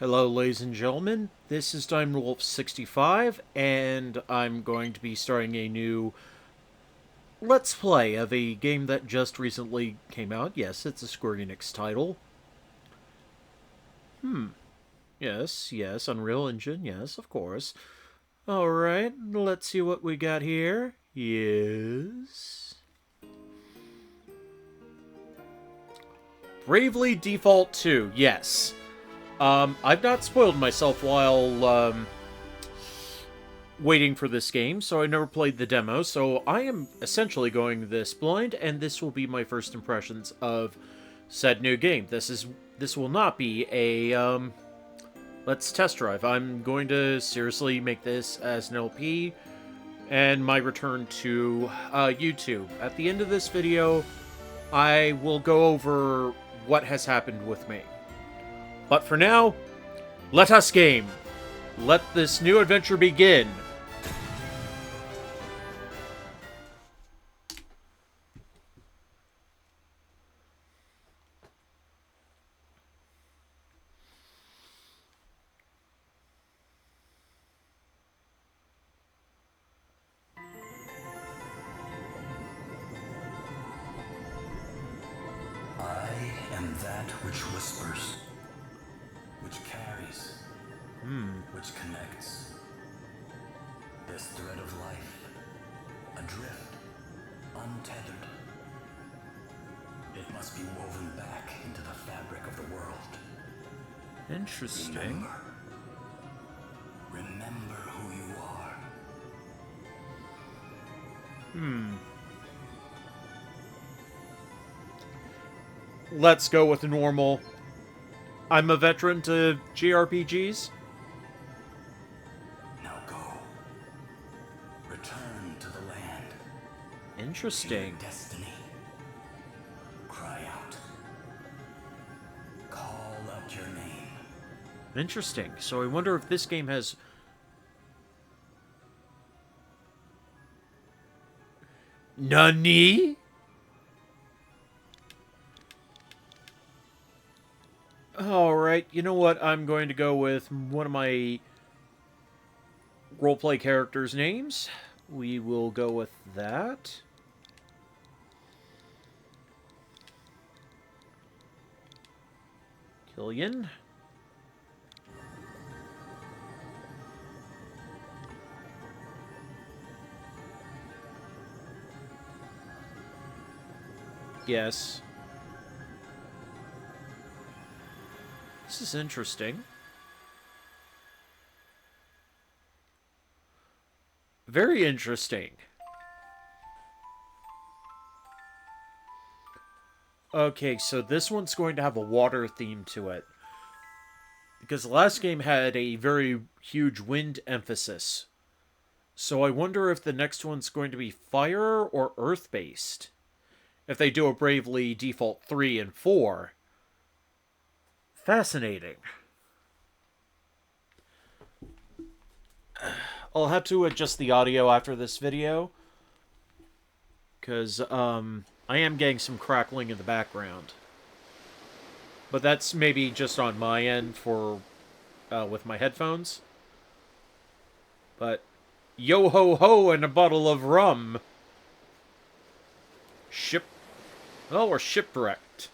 Hello, ladies and gentlemen. This is Diamond Wolf 65, and I'm going to be starting a new Let's Play of a game that just recently came out. Yes, it's a Square Enix title. Yes, Unreal Engine, yes, of course. Alright, let's see what we got here. Yes. Bravely Default 2, yes. I've not spoiled myself while, waiting for this game, so I never played the demo, so I am essentially going this blind, and this will be my first impressions of said new game. This will not be a let's test drive. I'm going to seriously make this as an LP and my return to YouTube. At the end of this video, I will go over what has happened with me. But for now, let us game. Let this new adventure begin. I am that which whispers, which carries, which connects. This thread of life, adrift, untethered. It must be woven back into the fabric of the world. Interesting. Remember who you are. Let's go with the normal. I'm a veteran to JRPGs. Now go. Return to the land. Interesting. Your destiny. Cry out. Call out your name. Interesting. So I wonder if this game has... Nani? Alright, you know what? I'm going to go with one of my roleplay characters' names. We will go with that. Killian. Yes. This is interesting. Very interesting. Okay, so this one's going to have a water theme to it. Because the last game had a very huge wind emphasis. So I wonder if the next one's going to be fire or earth-based. If they do a Bravely Default 3 and 4. Fascinating. I'll have to adjust the audio after this video. Because, I am getting some crackling in the background. But that's maybe just on my end for, with my headphones. But, yo-ho-ho and a bottle of rum. Oh, we're shipwrecked.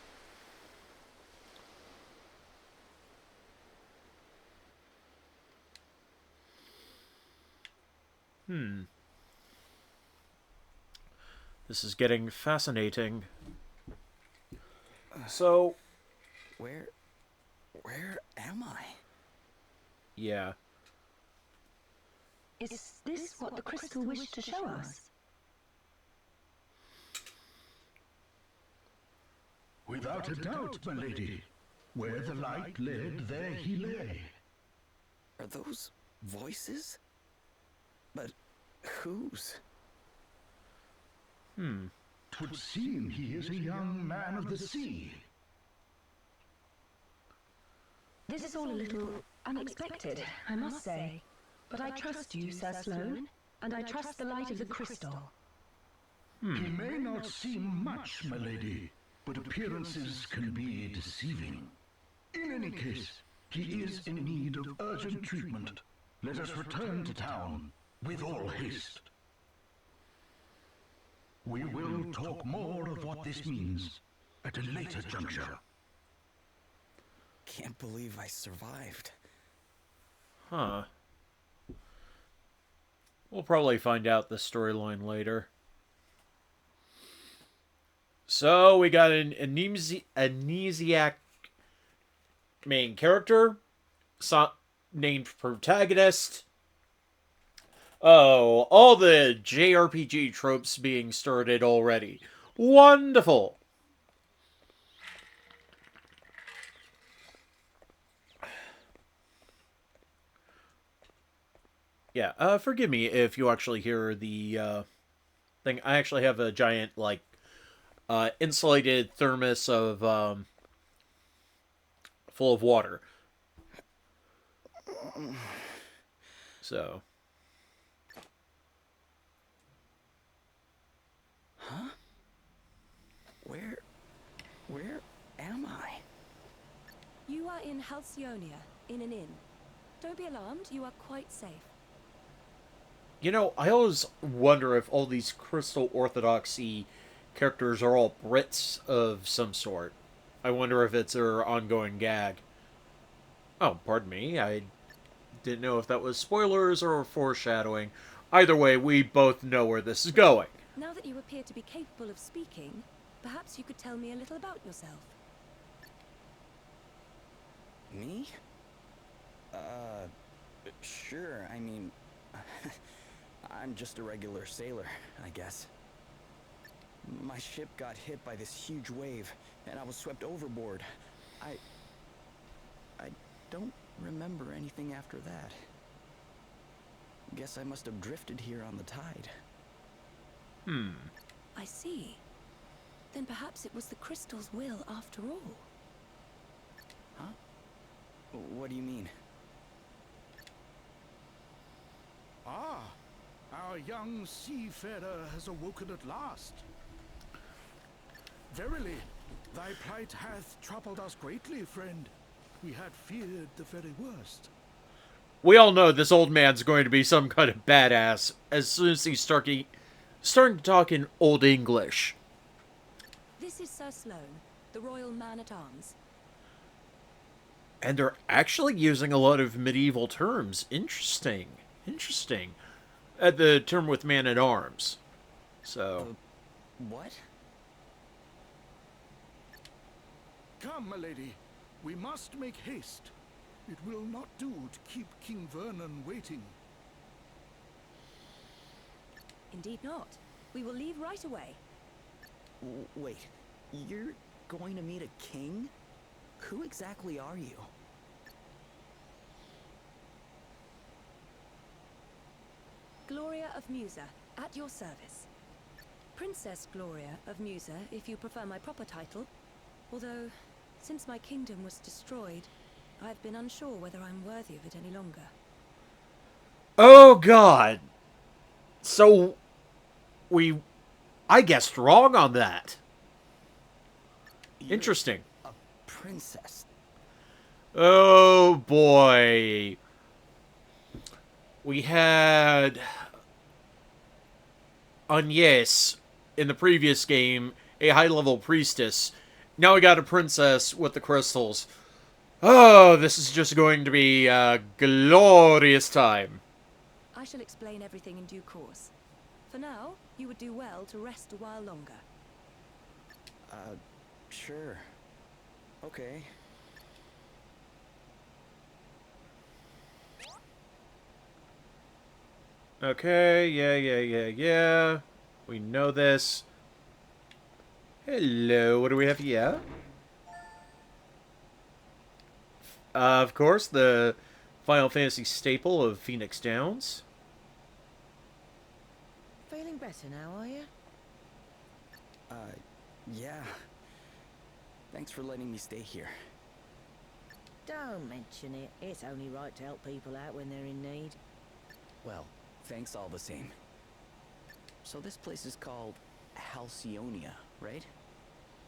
This is getting fascinating. So, Where am I? yeah. Is this what the crystal wished to show us? Without a doubt, my lady. Where the light led, there he lay. Are those voices? But whose? 'Twould seem he is a young man of the sea. This is all a little unexpected, I must say. But I trust you, Sir Sloane, and I trust the light of the crystal. He may not seem much, my lady, but appearances can be deceiving. In any case, He is in need of urgent treatment. Let us return to town with all haste. We will talk more of what this means at a later juncture. Can't believe I survived. Huh. We'll probably find out the storyline later. So, we got an amnesiac main character, named protagonist. Oh, all the JRPG tropes being started already. Wonderful! Yeah, forgive me if you actually hear the thing. I actually have a giant, like, insulated thermos of, full of water. So. Huh? Where am I? You are in Halcyonia, in an inn. Don't be alarmed, you are quite safe. You know, I always wonder if all these Crystal Orthodoxy characters are all Brits of some sort. I wonder if it's their ongoing gag. Oh, pardon me, I didn't know if that was spoilers or foreshadowing. Either way, we both know where this is going. Now that you appear to be capable of speaking, perhaps you could tell me a little about yourself. Me? Sure, I mean... I'm just a regular sailor, I guess. My ship got hit by this huge wave, and I was swept overboard. I don't remember anything after that. Guess I must have drifted here on the tide. I see. Then perhaps it was the crystal's will after all. Huh? What do you mean? Ah, our young seafarer has awoken at last. Verily, thy plight hath troubled us greatly, friend. We had feared the very worst. We all know this old man's going to be some kind of badass as soon as he's starting to talk in Old English. This is Sir Sloane, the Royal Man-at-Arms. And they're actually using a lot of medieval terms. Interesting. Interesting. The term with man-at-arms. So... What? Come, my lady. We must make haste. It will not do to keep King Vernon waiting. Indeed not. We will leave right away. Wait, you're going to meet a king? Who exactly are you? Gloria of Musa, at your service. Princess Gloria of Musa, if you prefer my proper title. Although, since my kingdom was destroyed, I've been unsure whether I'm worthy of it any longer. Oh, God. So, I guessed wrong on that. Interesting. A princess. Oh, boy. We had Agnes in the previous game, a high-level priestess. Now we got a princess with the crystals. Oh, this is just going to be a glorious time. I shall explain everything in due course. For now, you would do well to rest a while longer. Sure. Okay. Okay, yeah. We know this. Hello, what do we have here? Of course, the Final Fantasy staple of Phoenix Downs. Feeling better now, are you? Yeah. Thanks for letting me stay here. Don't mention it. It's only right to help people out when they're in need. Well, thanks all the same. So this place is called Halcyonia, right?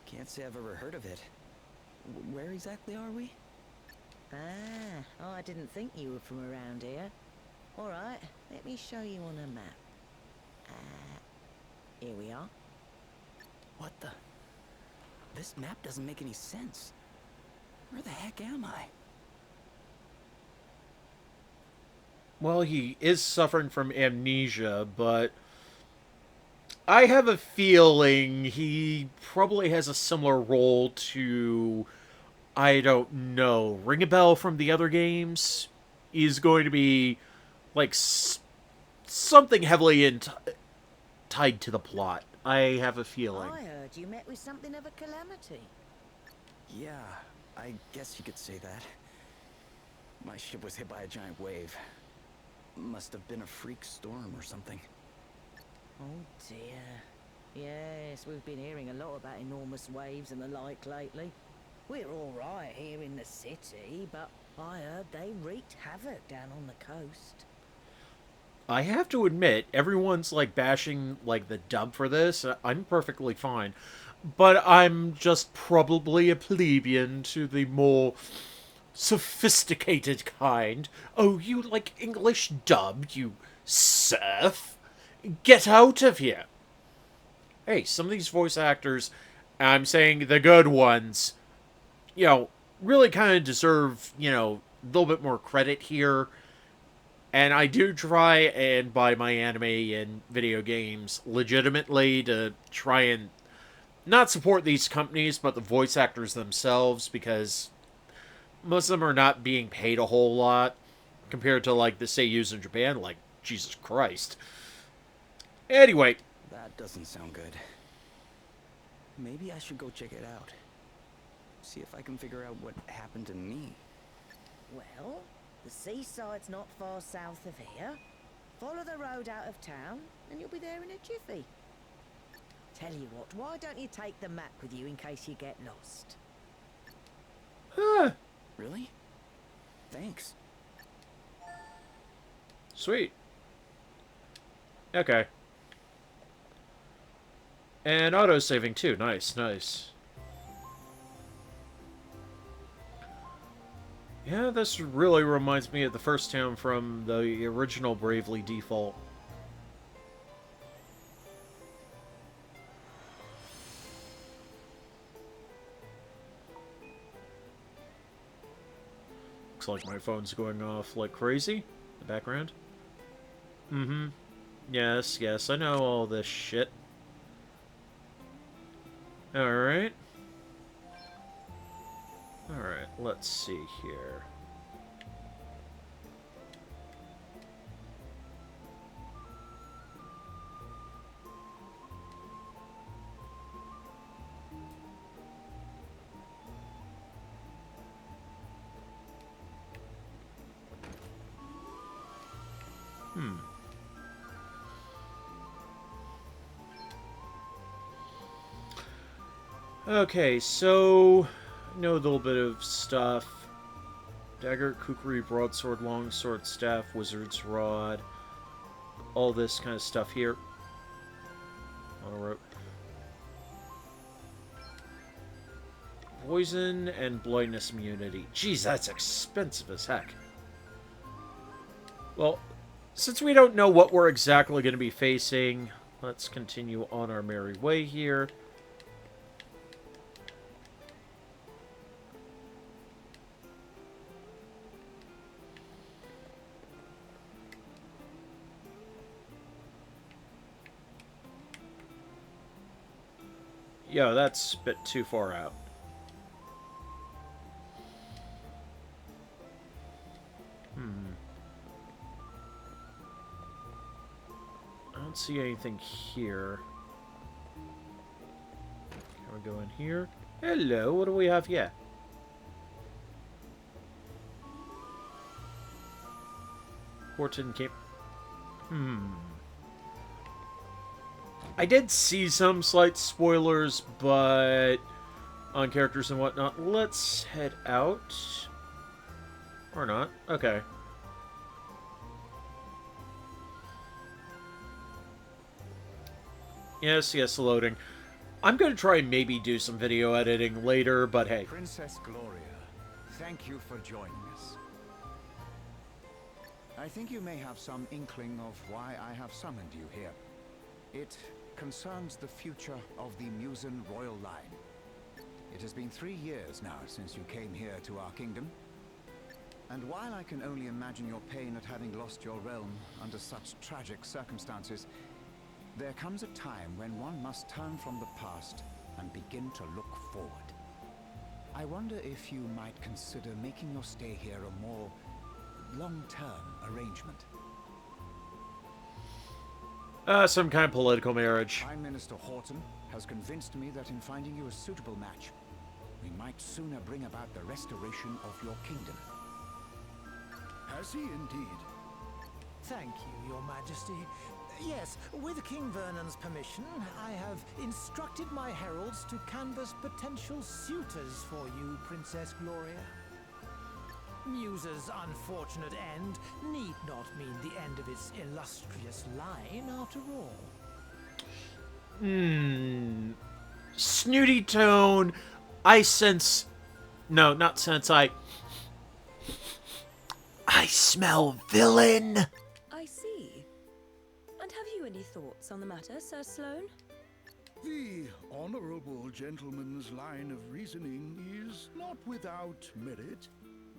Can't say I've ever heard of it. Where exactly are we? Ah, I didn't think you were from around here. All right, let me show you on a map. Here we are. What the? This map doesn't make any sense. Where the heck am I? Well, he is suffering from amnesia, but I have a feeling he probably has a similar role to, I don't know, Ring a Bell from the other games. He's going to be, like, something heavily tied to the plot. I have a feeling. I heard you met with something of a calamity. Yeah, I guess you could say that. My ship was hit by a giant wave. Must have been a freak storm or something. Oh dear. Yes, we've been hearing a lot about enormous waves and the like lately. We're all right here in the city, but I heard they wreaked havoc down on the coast. I have to admit, everyone's, like, bashing, like, the dub for this. I'm perfectly fine. But I'm just probably a plebeian to the more sophisticated kind. Oh, you like English dub, you serf? Get out of here! Hey, some of these voice actors, I'm saying the good ones, you know, really kind of deserve, you know, a little bit more credit here. And I do try and buy my anime and video games legitimately to try and not support these companies, but the voice actors themselves, because most of them are not being paid a whole lot compared to, like, the seiyus in Japan. Like, Jesus Christ. Anyway. That doesn't sound good. Maybe I should go check it out. See if I can figure out what happened to me. Well, the seaside's not far south of here. Follow the road out of town, and you'll be there in a jiffy. Tell you what, why don't you take the map with you in case you get lost? Huh. Really? Thanks. Sweet. Okay. And auto-saving too. Nice, nice. Yeah, this really reminds me of the first town from the original Bravely Default. Looks like my phone's going off like crazy in the background. Mm-hmm. Yes, yes, I know all this shit. Alright. Alright, let's see here. Okay, so I know a little bit of stuff. Dagger, kukri, broadsword, longsword, staff, wizard's rod. All this kind of stuff here. On a rope. Poison and blindness immunity. Jeez, that's expensive as heck. Well, since we don't know what we're exactly going to be facing, let's continue on our merry way here. Yo, that's a bit too far out. I don't see anything here. Can we go in here? Hello, what do we have here? Horton Camp. I did see some slight spoilers, but on characters and whatnot. Let's head out. Or not. Okay. Yes, yes, loading. I'm going to try and maybe do some video editing later, but hey. Princess Gloria, thank you for joining us. I think you may have some inkling of why I have summoned you here. It concerns the future of the Musen royal line. It has been 3 years now since you came here to our kingdom. And while I can only imagine your pain at having lost your realm under such tragic circumstances, there comes a time when one must turn from the past and begin to look forward. I wonder if you might consider making your stay here a more long-term arrangement. Some kind of political marriage. Prime Minister Horton has convinced me that in finding you a suitable match, we might sooner bring about the restoration of your kingdom. Has he indeed? Thank you, Your Majesty. Yes, with King Vernon's permission, I have instructed my heralds to canvass potential suitors for you, Princess Gloria. Musa's unfortunate end need not mean the end of its illustrious line, after all. Snooty tone. I sense... No, not sense. I smell villain. I see. And have you any thoughts on the matter, Sir Sloane? The honorable gentleman's line of reasoning is not without merit.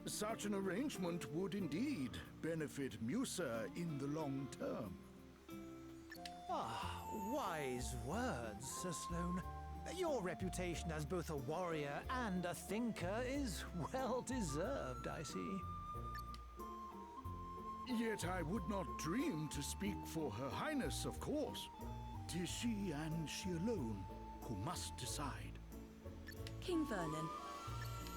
Such an arrangement would indeed benefit Musa in the long term. Ah, wise words, Sir Sloane. Your reputation as both a warrior and a thinker is well deserved, I see. Yet I would not dream to speak for Her Highness, of course. 'Tis she and she alone who must decide. King Vernon,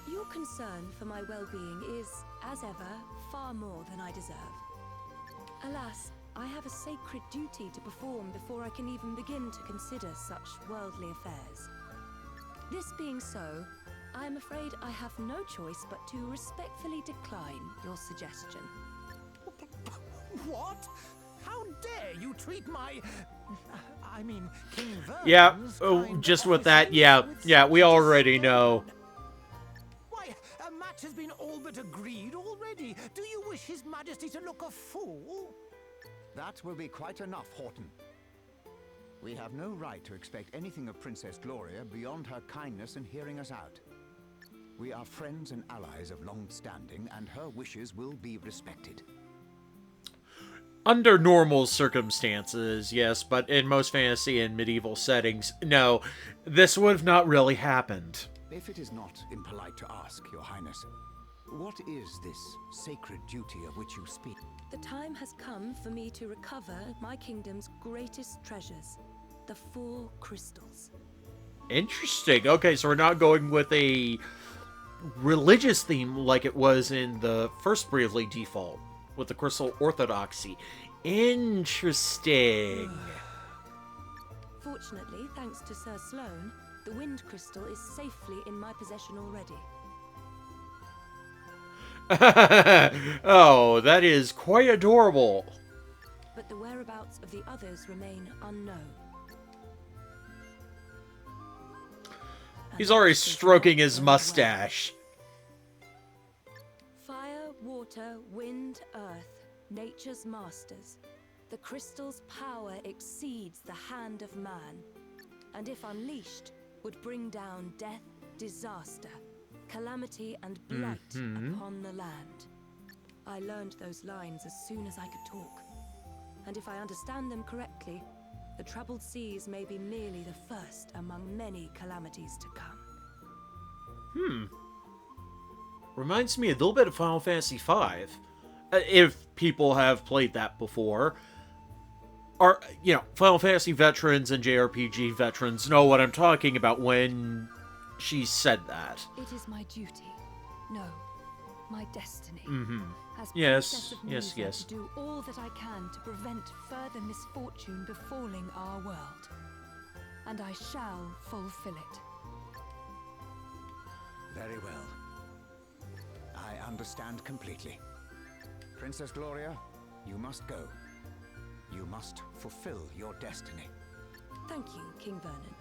your concern for my well-being is, as ever, far more than I deserve. Alas, I have a sacred duty to perform before I can even begin to consider such worldly affairs. This being so, I am afraid I have no choice but to respectfully decline your suggestion. What? How dare you treat my... I mean, King Vernon's Yeah, kind just with that, officer with yeah, we such already disdain? know. Why, a match has been all but agreed already. Do you wish His Majesty to look a fool? That will be quite enough, Horton. We have no right to expect anything of Princess Gloria beyond her kindness in hearing us out. We are friends and allies of long standing, and her wishes will be respected. Under normal circumstances, yes, but in most fantasy and medieval settings, no, this would have not really happened. If it is not impolite to ask, Your Highness, what is this sacred duty of which you speak? The time has come for me to recover my kingdom's greatest treasures, the 4 crystals. Interesting. Okay, so we're not going with a religious theme like it was in the first Bravely Default, with the Crystal Orthodoxy. Interesting. Fortunately, thanks to Sir Sloane, the Wind Crystal is safely in my possession already. Oh, that is quite adorable. But the whereabouts of the others remain unknown. He's already stroking his mustache. Fire, water, wind, earth, nature's masters. The crystal's power exceeds the hand of man, and if unleashed, would bring down death, disaster, calamity, and blight upon the land. I learned those lines as soon as I could talk, and if I understand them correctly, the troubled seas may be merely the first among many calamities to come. Reminds me a little bit of Final Fantasy V. If people have played that before. Or, Final Fantasy veterans and JRPG veterans know what I'm talking about when she said that. It is my duty. No, my destiny. As Yes, Princess of yes, Musa, yes. to do all that I can to prevent further misfortune befalling our world. And I shall fulfill it. Very well. I understand completely. Princess Gloria, you must go. You must fulfill your destiny. Thank you, King Vernon.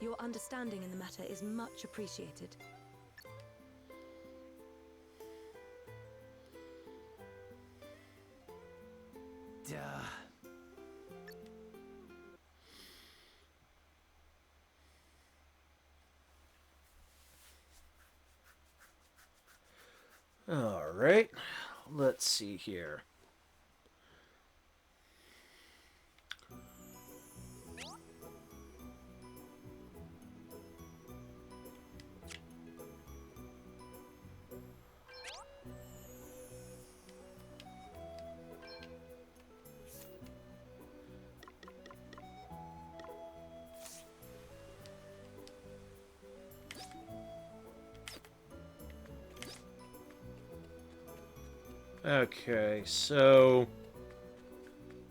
Your understanding in the matter is much appreciated. Alright, let's see here. Okay, so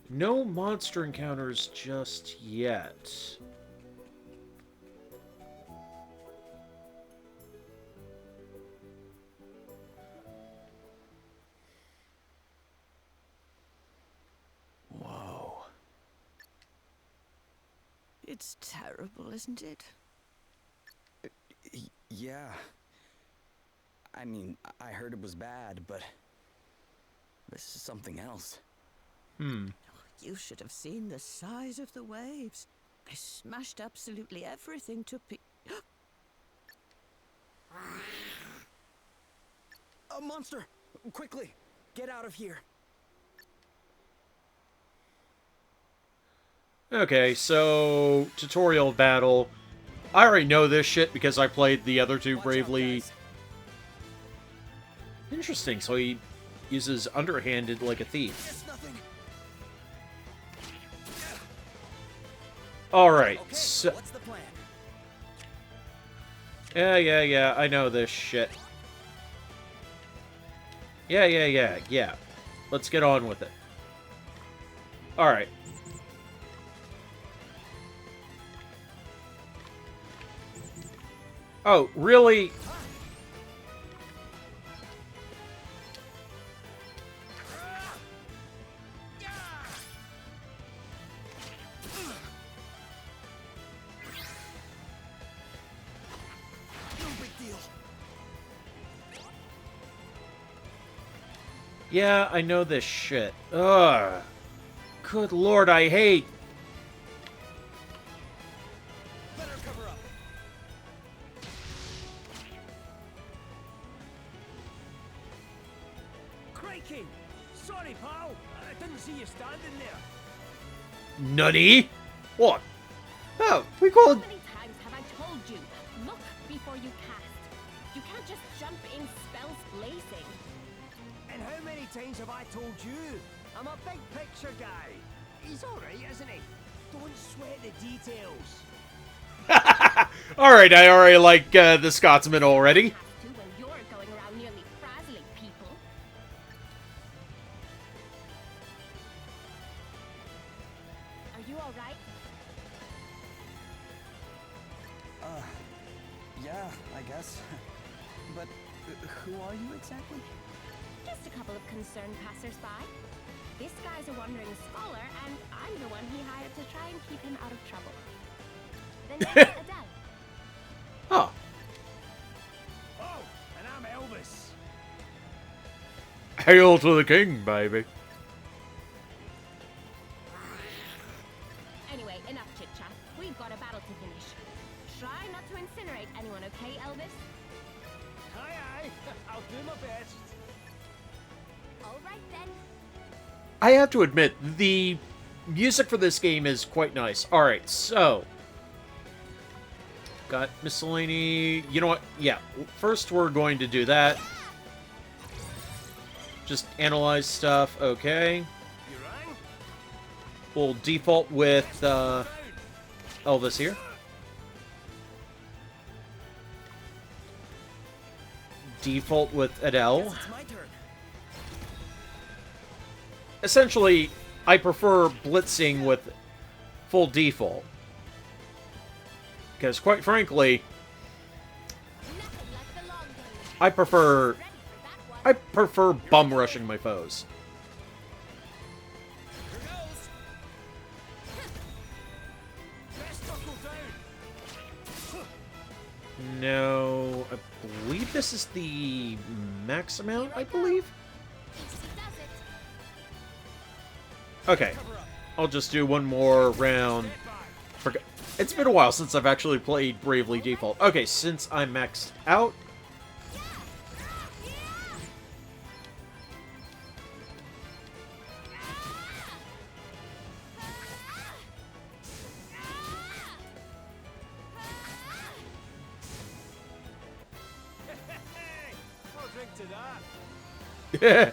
no monster encounters just yet. Whoa. It's terrible, isn't it? Yeah. I mean, I heard it was bad, but this is something else. You should have seen the size of the waves. I smashed absolutely everything to A monster! Quickly! Get out of here! Okay, so tutorial battle. I already know this shit because I played the other two bravely. Interesting, so he uses underhanded like a thief. Alright, Okay, so... what's the plan? Yeah, I know this shit. Yeah. Let's get on with it. Alright. Oh, really? Yeah, I know this shit. Ugh. Good lord, I hate... Better cover up. Crikey! Sorry, pal. I didn't see you standing there. Nutty? What? Oh, we called... How many times have I told you? Look before you cast. You can't just jump in spells blazing. And how many times have I told you? I'm a big picture guy. He's alright, isn't he? Don't sweat the details. Alright, I already like the Scotsman already. Have to when you're going around nearly frazzling people. Are you alright? Yeah, I guess. But who are you exactly? Just a couple of concerned passers-by. This guy's a wandering scholar, and I'm the one he hired to try and keep him out of trouble. Then there's Adele. Oh. Oh, and I'm Elvis. Hail to the king, baby. Anyway, enough chit-chat. We've got a battle to finish. Try not to incinerate anyone, okay, Elvis? Aye, I'll do my best. All right, then. I have to admit, the music for this game is quite nice. Alright, so... Got miscellany... You know what? Yeah, first we're going to do that. Just analyze stuff. Okay. You rang? We'll default with Elvis here. Default with Adele. Guess it's my turn. Essentially, I prefer blitzing with full default. Because, quite frankly, Nothing like the long game. I prefer... Ready for that one? I prefer bum rushing my foes. Here goes. Best buckle down. No, I believe this is the max amount, I believe? Easy does it. Okay, I'll just do one more round. Forget. It's been a while since I've actually played Bravely Default. Okay, since I'm maxed out, drink to that. Yeah.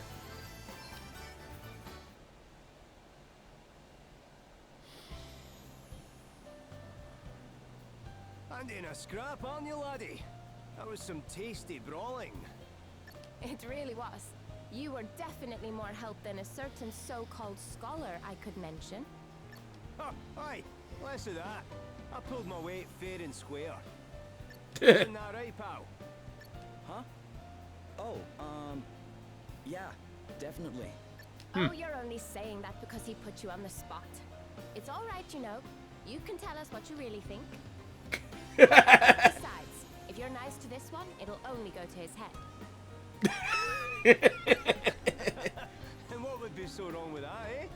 And in a scrap, aren't you, laddie? That was some tasty brawling. It really was. You were definitely more help than a certain so-called scholar I could mention. Oh, aye, less of that. I pulled my weight fair and square. Isn't that right, pal? Huh? Oh, yeah, definitely. Oh, you're only saying that because he put you on the spot. It's all right, you know. You can tell us what you really think. Besides, if you're nice to this one, it'll only go to his head. And what would be so wrong with that, eh?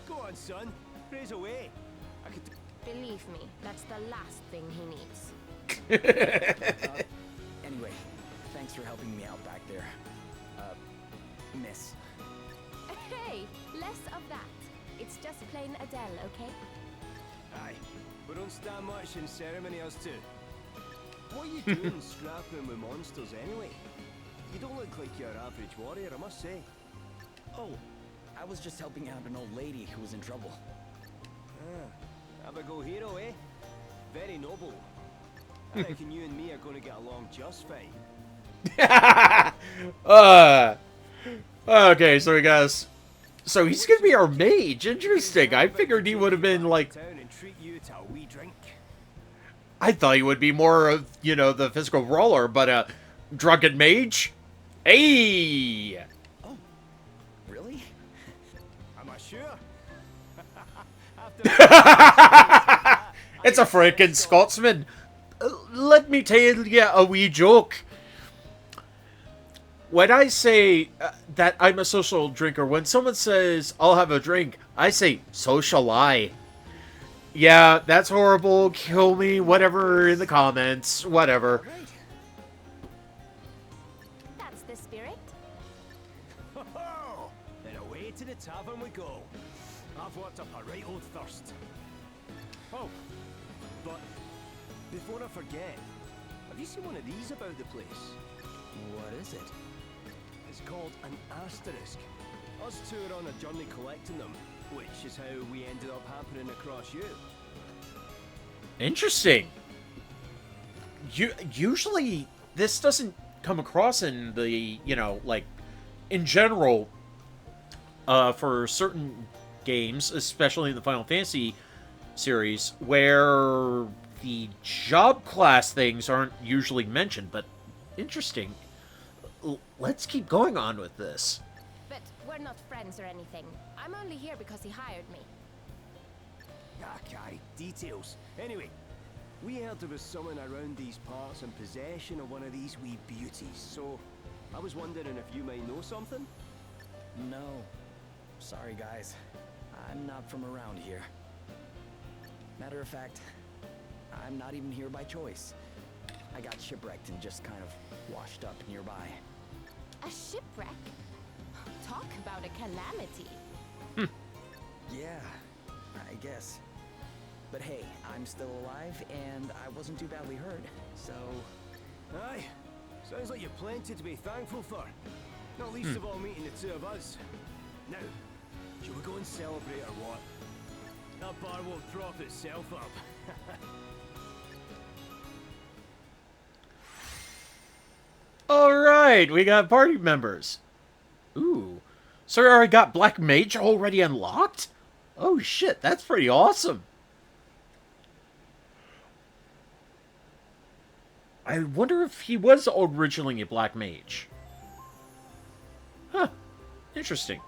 Go on, son. Praise away. I could... Believe me, that's the last thing he needs. Anyway, thanks for helping me out back there. Miss. Hey, less of that. It's just plain Adele, okay? Aye, we don't stand much in ceremony, us two. What are you doing scrapping with monsters anyway? You don't look like your average warrior, I must say. Oh, I was just helping out an old lady who was in trouble. Ah, Abigail hero, eh? Very noble. I reckon you and me are going to get along just fine. Okay, so we got. So he's gonna be our mage. Interesting. I figured he would have been like. And treat you to a wee drink. I thought he would be more of, you know, the physical brawler, but a drunken mage. Hey. Oh, really? Am I sure? It's a freaking Scotsman. Let me tell you a wee joke. When I say that I'm a social drinker, when someone says, I'll have a drink, I say, so shall I. Yeah, that's horrible. Kill me, whatever, in the comments. Whatever. That's the spirit. Then away to the tavern we go. I've worked up a right old thirst. Oh, but before I forget, have you seen one of these about the place? What is it? It's called an asterisk. Us two are on a journey collecting them, which is how we ended up happening across you. Interesting. Usually, this doesn't come across in the, you know, like, in general, for certain games, especially in the Final Fantasy series, where the job class things aren't usually mentioned, but interesting. Let's keep going on with this. But we're not friends or anything. I'm only here because he hired me. Okay, details. Anyway, we heard there was someone around these parts in possession of one of these wee beauties, so I was wondering if you might know something? No. Sorry, guys. I'm not from around here. Matter of fact, I'm not even here by choice. I got shipwrecked and just kind of washed up nearby. A shipwreck? Talk about a calamity. Yeah, I guess. But hey, I'm still alive, and I wasn't too badly hurt, so... Aye, sounds like you've plenty to be thankful for. Not least of all meeting the two of us. Now, shall we go and celebrate or what? That bar won't prop itself up. Alright, we got party members. Ooh. So we already got Black Mage already unlocked? Oh shit, that's pretty awesome. I wonder if he was originally a Black Mage. Huh. Interesting.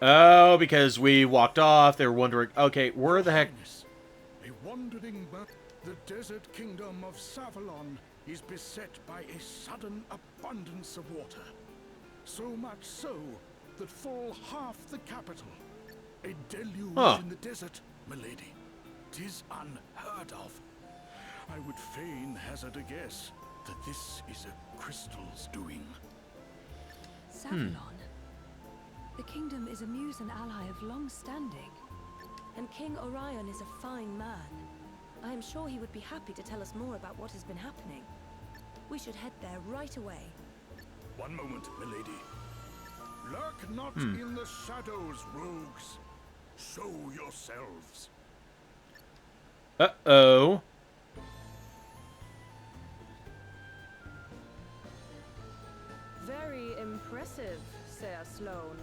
Oh, because we walked off, they were wondering, okay, where the heck... A wandering but the desert kingdom of Savalon is beset by a sudden abundance of water. So much so that full half the capital. A deluge in the desert, milady. 'Tis unheard of. I would fain hazard a guess that this is a crystal's doing. Savalon? The kingdom is a Musen ally of long standing. And King Orion is a fine man. I am sure he would be happy to tell us more about what has been happening. We should head there right away. One moment, milady. Lurk not in the shadows, rogues. Show yourselves. Uh-oh. Very impressive, Sir Sloane.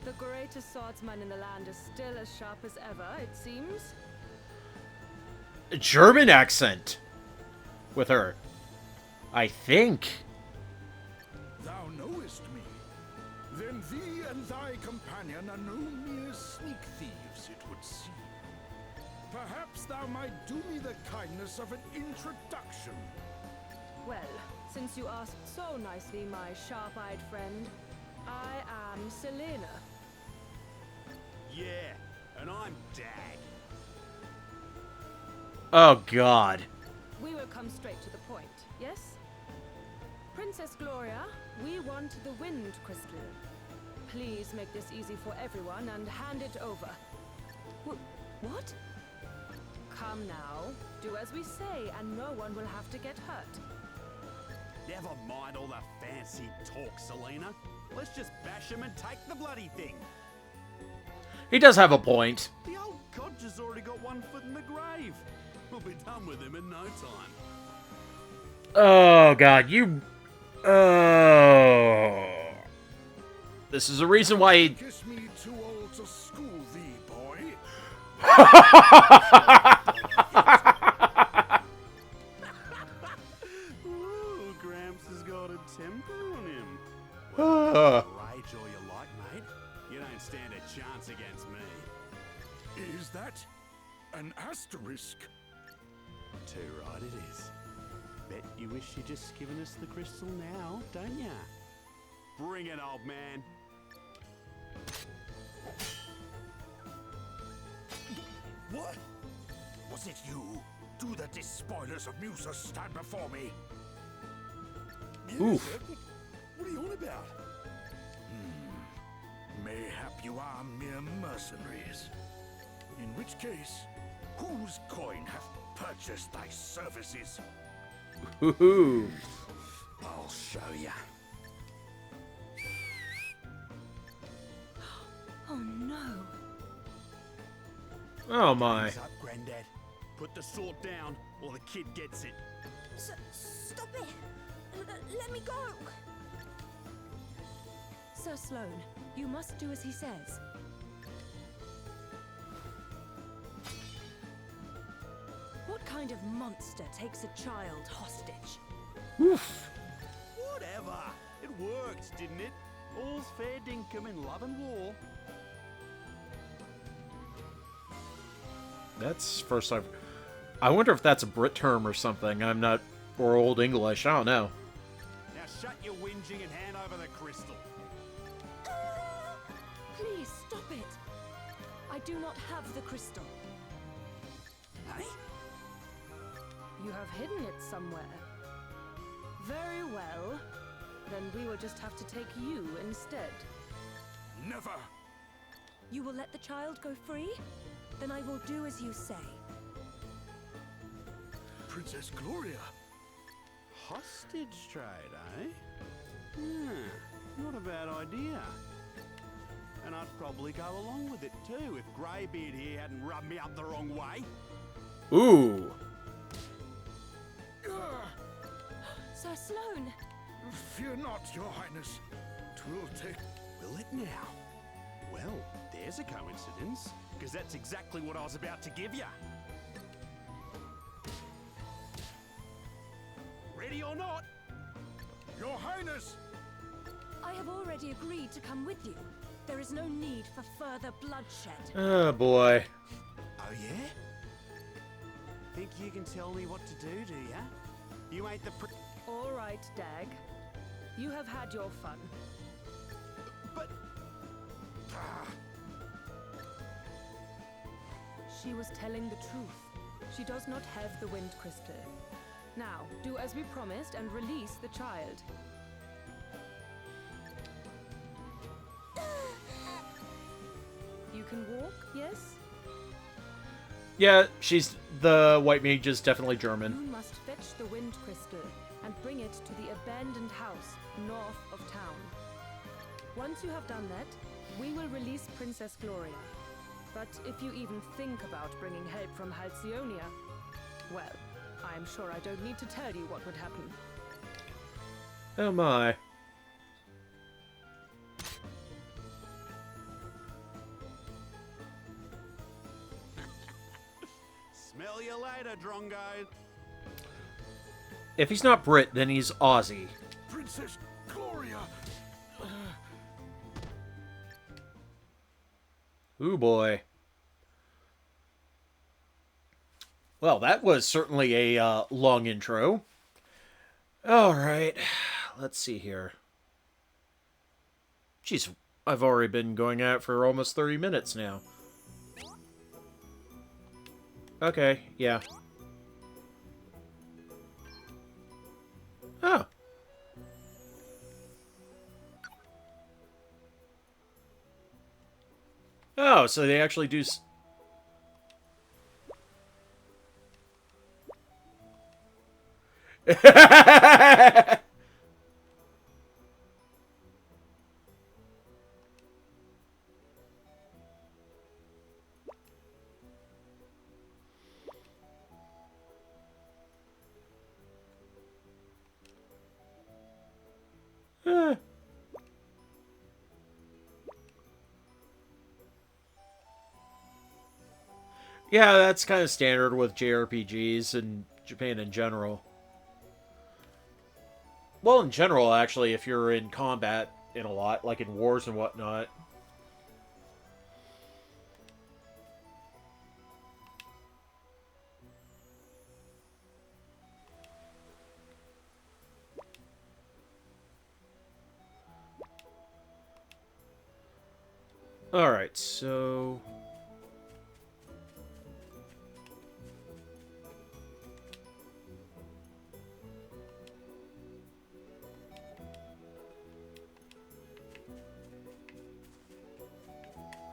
The greatest swordsman in the land is still as sharp as ever, it seems. A German accent with her, I think. Thou knowest me. Then thee and thy companion are no mere sneak thieves, it would seem. Perhaps thou might do me the kindness of an introduction. Well, since you asked so nicely, my sharp-eyed friend, I am Selena. Yeah, and I'm Dag. Oh, God. We will come straight to the point, yes? Princess Gloria, we want the Wind Crystal. Please make this easy for everyone and hand it over. What? Come now, do as we say and no one will have to get hurt. Never mind all the fancy talk, Selena. Let's just bash him and take the bloody thing. He does have a point. The old codger's already got one foot in the grave. We'll be done with him in no time. Oh, God, you... Oh... This is a reason why he... Kiss me too old to school thee, boy. Ooh, Gramps has got a temper on him. Rage all you like, mate. You don't stand a chance against me. Is that an asterisk? Too right it is. Bet you wish you'd just given us the crystal now, don't ya? Bring it, old man. What? Was it you? Do the despoilers of Musa stand before me? Oof. What are you on about? Mayhap you are mere mercenaries. In which case, whose coin hath purchased thy services? Woohoo. I'll show ya. Oh no. Oh, my. Hands up, Grandad. Put the sword down, or the kid gets it. Stop it! Let me go! Sir Sloane, you must do as he says. What kind of monster takes a child hostage? Oof. Whatever. It worked, didn't it? All's fair dinkum in love and war. That's first I've... I wonder if that's a Brit term or something. I'm not... Or Old English. I don't know. Now shut your whinging and hand over the crystal. Please stop it. I do not have the crystal. Hey? You have hidden it somewhere. Very well. Then we will just have to take you instead. Never! You will let the child go free? Then I will do as you say. Princess Gloria! Hostage trade, eh? Not a bad idea. And I'd probably go along with it too if Greybeard here hadn't rubbed me up the wrong way. Ooh. Sir Sloane! Fear not, Your Highness. 'Twill take... Will it now? Well, there's a coincidence, because that's exactly what I was about to give you. Ready or not? Your Highness! I have already agreed to come with you. There is no need for further bloodshed. Oh, boy. Oh, yeah? Think you can tell me what to do ya? You ain't the All right, Dag. You have had your fun. But... She was telling the truth. She does not have the Wind Crystal. Now, do as we promised and release the child. You can walk, yes? Yeah, the White Mage is definitely German. You must fetch the Wind Crystal and bring it to the abandoned house north of town. Once you have done that, we will release Princess Gloria. But if you even think about bringing help from Halcyonia, well, I am sure I don't need to tell you what would happen. Oh my. Smell you later, Drongide. If he's not Brit, then he's Aussie. Princess Gloria! Ooh boy. Well, that was certainly a long intro. Alright, let's see here. Jeez, I've already been going at it for almost 30 minutes now. Okay, yeah. Oh. Oh, so they actually do... Yeah, that's kind of standard with JRPGs and Japan in general. Well, in general, actually, if you're in combat in a lot, like in wars and whatnot. Alright, so...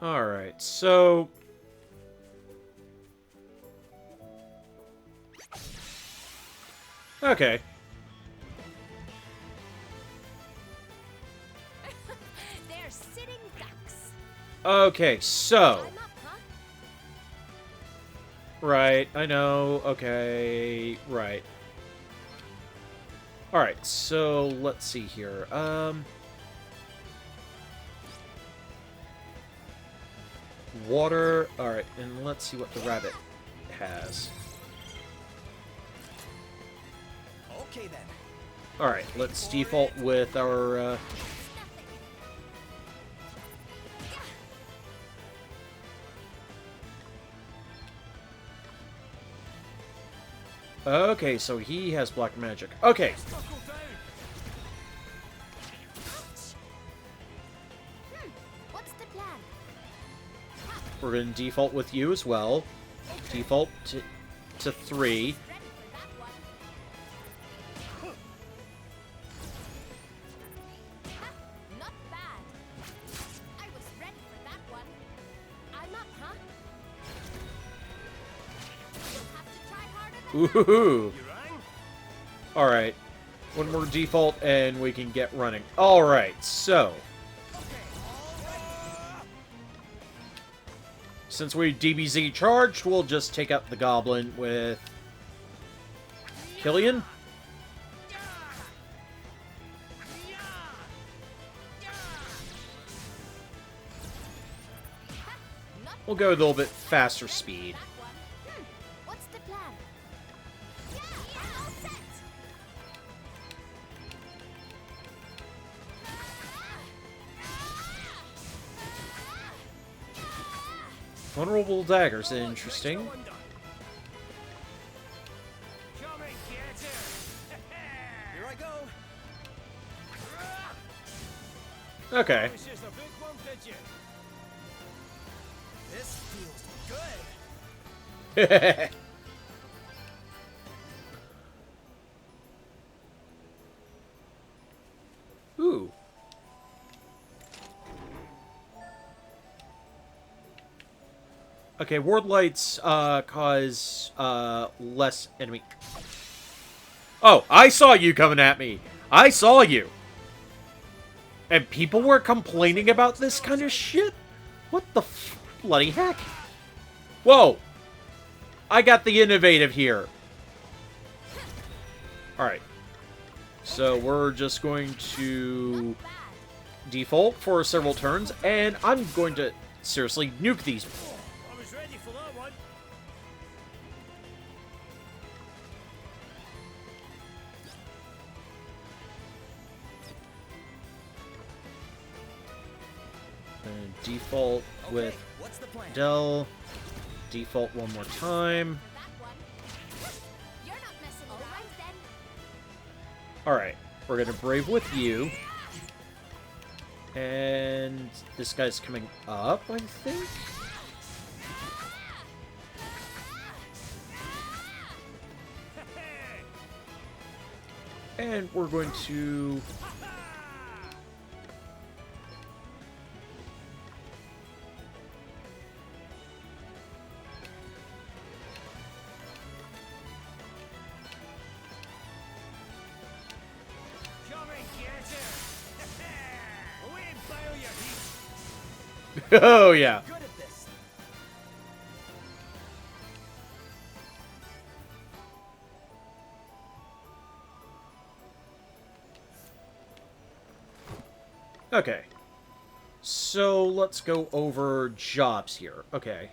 Alright, so... Okay. They're sitting ducks. Okay, so... Climb up, huh? Right, I know, okay, right. Alright, so let's see here. Water, alright, and let's see what the rabbit has. Okay then. Alright, let's default with our, Okay, so he has black magic. Okay. What's the plan? We're going to default with you as well. Default to 3. Not bad. I was ready for that one. I'm up, huh? You'll have to try harder than Ooh. Alright. One more default and we can get running. Alright, so... Since we DBZ charged, we'll just take out the goblin with... Killian? We'll go a little bit faster speed. What's the plan? Yeah, all set. Vulnerable daggers, interesting. Here I go. Okay. This is a big one, did you? This feels good. Ooh. Okay, ward lights cause less enemy. Oh, I saw you coming at me. I saw you. And people were complaining about this kind of shit? What the bloody heck? Whoa. I got the innovative here. Alright. So we're just going to default for several turns, and I'm going to seriously nuke these. I was ready for that one. And default with what's the plan? Del. Default one more time. You're not messing around then. Alright, we're gonna Brave with you. And this guy's coming up, I think? And we're going to... Come and get her. Away and boil your heat. Oh, yeah. Good at this. Okay. So, let's go over jobs here. Okay.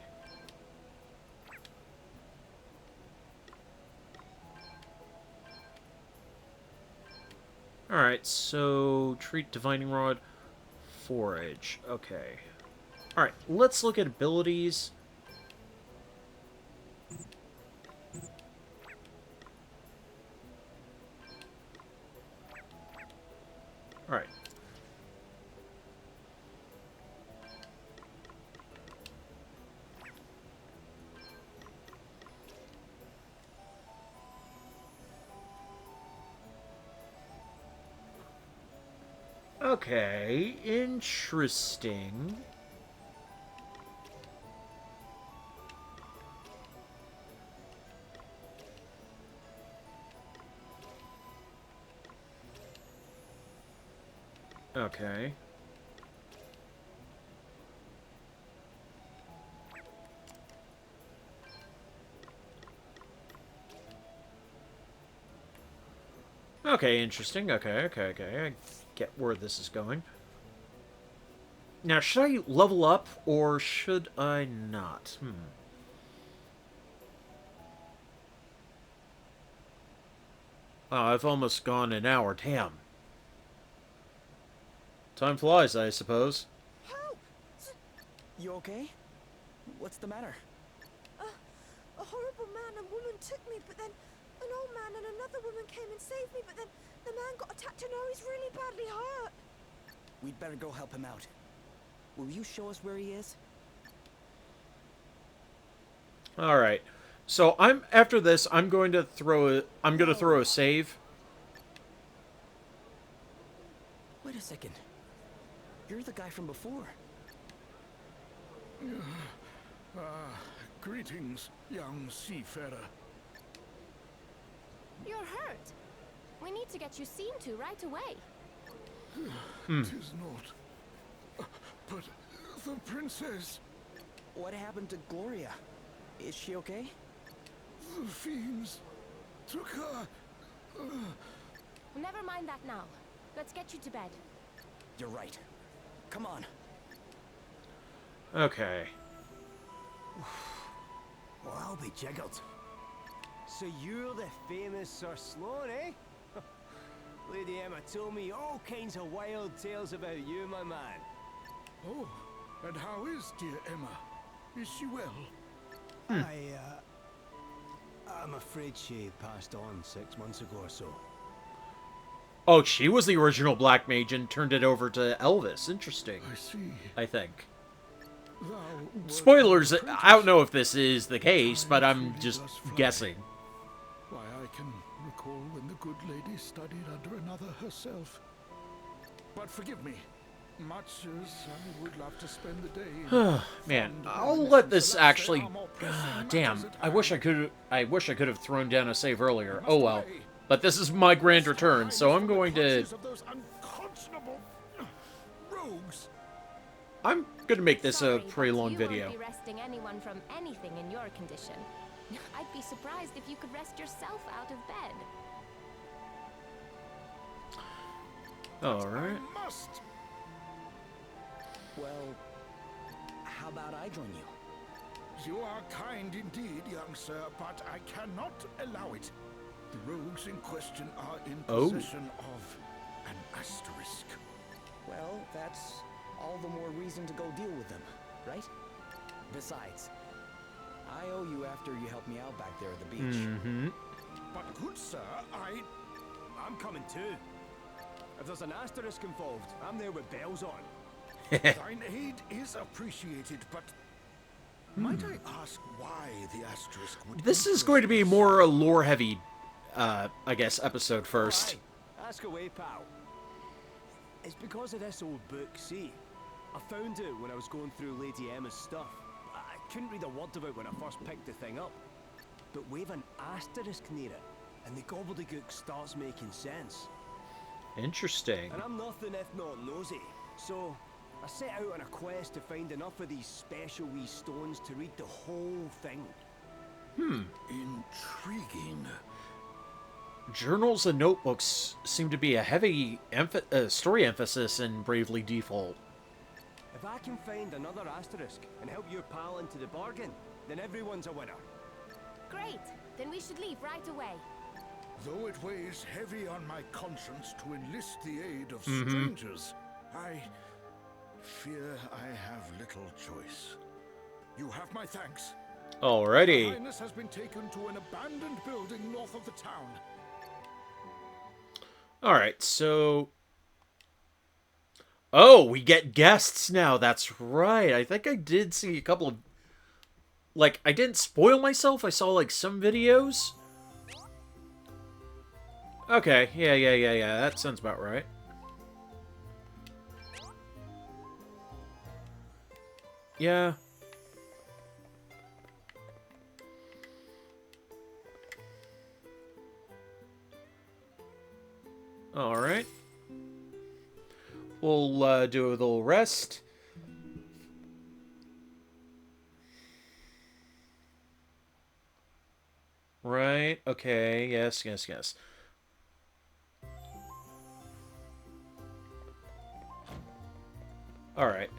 Alright, so treat Divining Rod, forage. Okay. Alright, let's look at abilities. Alright. Okay, interesting. Okay. Okay, interesting. Okay. I get where this is going. Now, should I level up, or should I not? Oh, I've almost gone an hour. Damn. Time flies, I suppose. You okay? What's the matter? A horrible man and woman took me, but then an old man and another woman came and saved me, but then the man got attacked and now he's really badly hurt. We'd better go help him out. Will you show us where he is? All right. So after this, I'm going to throw a save. Wait a second. You're the guy from before. Greetings, young seafarer. You're hurt. We need to get you seen to right away. Tis not. But the princess, What happened to Gloria? Is she okay? the fiends took her. Never mind that now. Let's get you to bed. You're right. Come on. Okay. Well, I'll be jiggled. So you're the famous Sir Sloan, eh? Lady Emma told me all kinds of wild tales about you, my man. Oh, and how is dear Emma? Is she well? I'm afraid she passed on 6 months ago or so. Oh, she was the original Black Mage and turned it over to Elvis. Interesting. I see. I think. Thou wert Spoilers, an I don't know apprentice. if this is the case, but I'm just guessing. Why, I can recall when the good lady studied under another herself. But forgive me, Much as I would love to spend the day. Man, I'll let this actually. Damn, I wish I could have thrown down a save earlier. Oh well. But this is my grand return, so I'm going to. I'm gonna make this a pretty long video. You won't be resting anyone from anything in your condition. I'd be surprised if you could rest yourself out of bed. All right. Well, how about I join you? You are kind indeed, young sir, but I cannot allow it. The rogues in question are in possession of an asterisk. Well, that's all the more reason to go deal with them, right? Besides, I owe you after you helped me out back there at the beach. Mm-hmm. But good sir, I'm coming too. If there's an asterisk involved, I'm there with bells on. Thine aid is appreciated, but might I ask why the asterisk would... This is going to be more a lore-heavy, I guess, episode first. Aye. Ask away, pal. It's because of this old book, see? I found it when I was going through Lady Emma's stuff. I couldn't read a word of it when I first picked the thing up. But wave an asterisk near it, and the gobbledygook starts making sense. Interesting. And I'm nothing if not nosy, so I set out on a quest to find enough of these special wee stones to read the whole thing. Intriguing. Journals and notebooks seem to be a heavy story emphasis in Bravely Default. If I can find another asterisk and help your pal into the bargain, then everyone's a winner. Great! Then we should leave right away. Though it weighs heavy on my conscience to enlist the aid of strangers, I fear I have little choice. You have my thanks. Alrighty. Your Highness has been taken to an abandoned building north of the town. Alright, so... Oh, we get guests now, that's right. I think I did see a couple of... Like, I didn't spoil myself, I saw, like, some videos. Okay, yeah, that sounds about right. Yeah. Alright. We'll do a little rest. Right, okay, yes. Alright.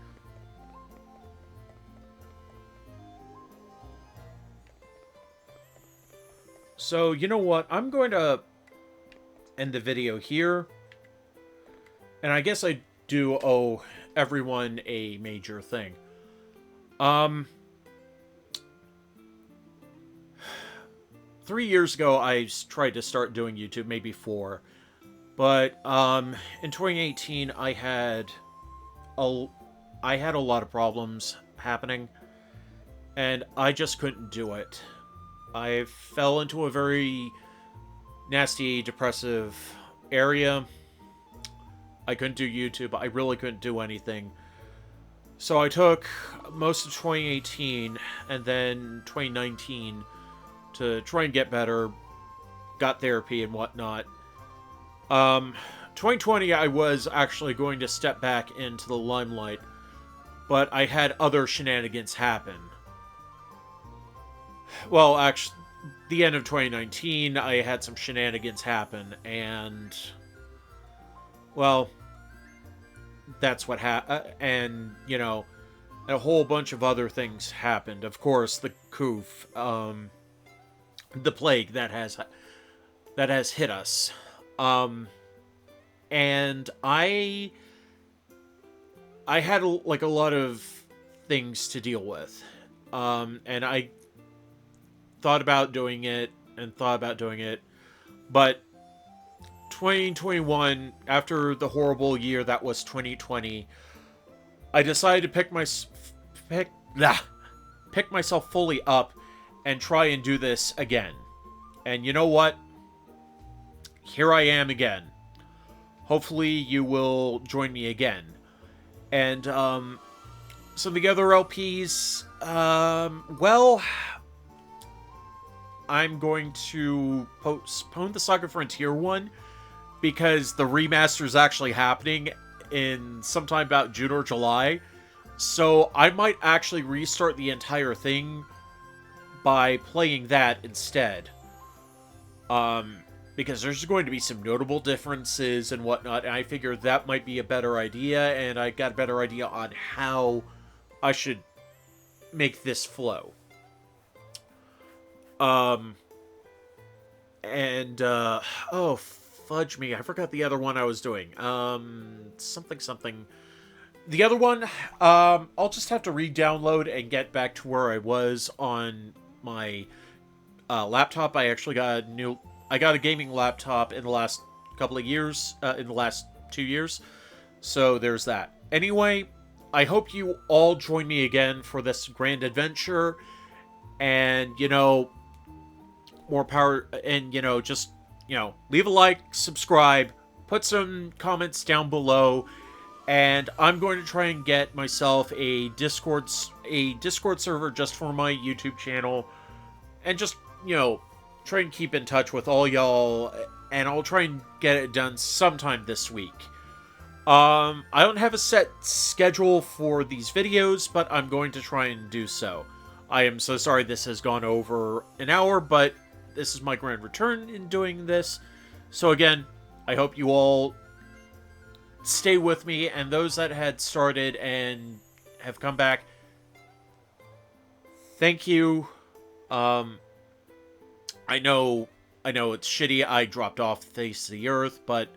So, you know what? I'm going to end the video here. And I guess I do owe everyone a major thing. 3 years ago, I tried to start doing YouTube, maybe 4. But, in 2018, I had a lot of problems happening. And I just couldn't do it. I fell into a very nasty, depressive area. I couldn't do YouTube. I really couldn't do anything. So I took most of 2018 and then 2019 to try and get better. Got therapy and whatnot. 2020, I was actually going to step back into the limelight, but I had other shenanigans happen. Well, actually, the end of 2019, I had some shenanigans happen, and, well, that's what happened, and, you know, a whole bunch of other things happened. Of course, the Koof, the plague that has hit us, and I had, like, a lot of things to deal with, and I thought about doing it, but 2021, after the horrible year that was 2020, I decided to pick myself fully up and try and do this again. And you know what? Here I am again. Hopefully you will join me again. And some of the other LPs, well, I'm going to postpone the Saga Frontier one because the remaster is actually happening in sometime about June or July. So I might actually restart the entire thing by playing that instead. Because there's going to be some notable differences and whatnot, and I figured that might be a better idea, and I got a better idea on how I should make this flow. Oh, fudge me, I forgot the other one I was doing. Something. The other one, I'll just have to re-download and get back to where I was on my laptop. I actually got a gaming laptop in the last couple of years, in the last 2 years. So there's that. Anyway, I hope you all join me again for this grand adventure. And, more power, and, just, leave a like, subscribe, put some comments down below. And I'm going to try and get myself a Discord server just for my YouTube channel. And just, try and keep in touch with all y'all, and I'll try and get it done sometime this week. I don't have a set schedule for these videos, but I'm going to try and do so. I am so sorry this has gone over an hour, but this is my grand return in doing this. So again, I hope you all stay with me, and those that had started and have come back, thank you. I know it's shitty I dropped off the face of the earth, but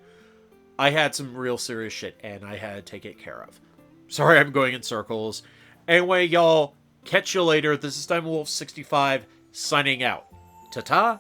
I had some real serious shit, and I had to take it care of. Sorry I'm going in circles. Anyway, y'all, catch you later. This is Diamond Wolf 65, signing out. Ta-ta!